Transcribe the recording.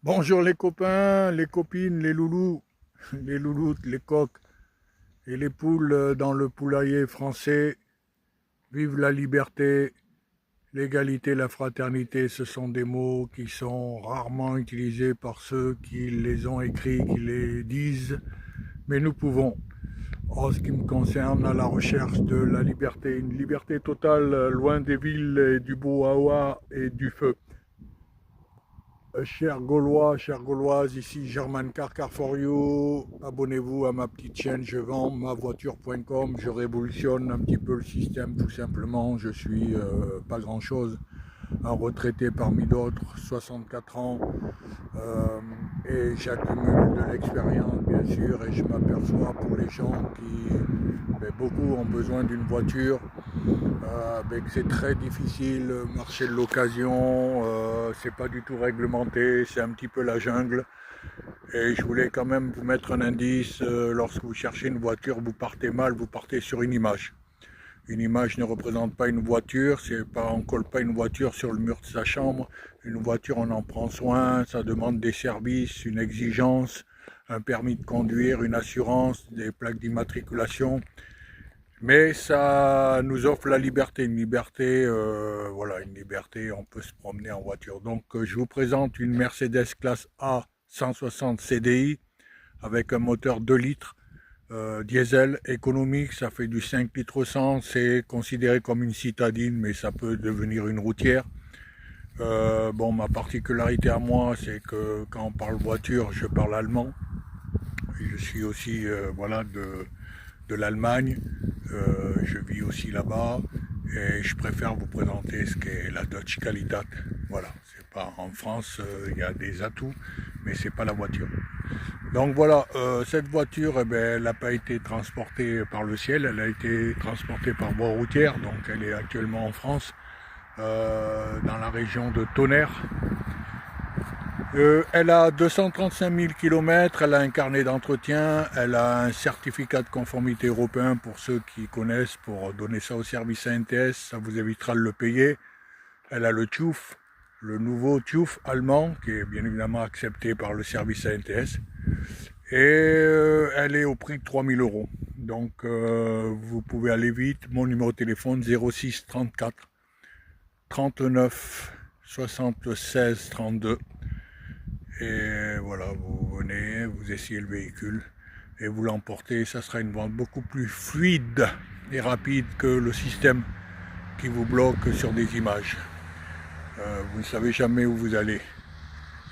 Bonjour les copains, les copines, les loulous, les louloutes, les coqs et les poules dans le poulailler français. Vive la liberté, l'égalité, la fraternité, ce sont des mots qui sont rarement utilisés par ceux qui les ont écrits, qui les disent, mais nous pouvons, en ce qui me concerne, à la recherche de la liberté, une liberté totale, loin des villes, et du brouhaha et du feu. Chers Gaulois, chères Gauloises, ici German Car for You. Abonnez-vous à ma petite chaîne, je vends mavoiture.com. Je révolutionne un petit peu le système tout simplement. Je suis pas grand chose, un retraité parmi d'autres, 64 ans, euh, et j'accumule de l'expérience bien sûr. Et je m'aperçois pour les gens qui, beaucoup ont besoin d'une voiture, c'est très difficile, le marché de l'occasion, c'est pas du tout réglementé, c'est un petit peu la jungle. Et je voulais quand même vous mettre un indice, lorsque vous cherchez une voiture, vous partez mal, vous partez sur une image. Une image ne représente pas une voiture, on ne colle pas une voiture sur le mur de sa chambre. Une voiture, on en prend soin, ça demande des services, une exigence, un permis de conduire, une assurance, des plaques d'immatriculation. Mais ça nous offre la liberté, voilà, une liberté, on peut se promener en voiture. Donc je vous présente une Mercedes classe A 160 CDI avec un moteur 2 litres, diesel économique, ça fait du 5 litres 100, c'est considéré comme une citadine, mais ça peut devenir une routière. Bon, ma particularité à moi, c'est que quand on parle voiture, je parle allemand. Je suis aussi voilà, de l'Allemagne. Je vis aussi là-bas et je préfère vous présenter ce qu'est la Dodge Qualitat. Voilà, c'est pas en France, il y a des atouts, mais c'est pas la voiture. Donc voilà, cette voiture, elle n'a pas été transportée par le ciel, elle a été transportée par voie routière, donc elle est actuellement en France, dans la région de Tonnerre. Elle a 235 000 km, elle a un carnet d'entretien, elle a un certificat de conformité européen pour ceux qui connaissent, pour donner ça au service ANTS, ça vous évitera de le payer. Elle a le TÜV, le nouveau TÜV allemand, qui est bien évidemment accepté par le service ANTS. Et elle est au prix de 3 000 euros. Donc vous pouvez aller vite. Mon numéro de téléphone 06 34 39 76 32. Et voilà, vous venez, vous essayez le véhicule et vous l'emportez. Ça sera une vente beaucoup plus fluide et rapide que le système qui vous bloque sur des images. Vous ne savez jamais où vous allez.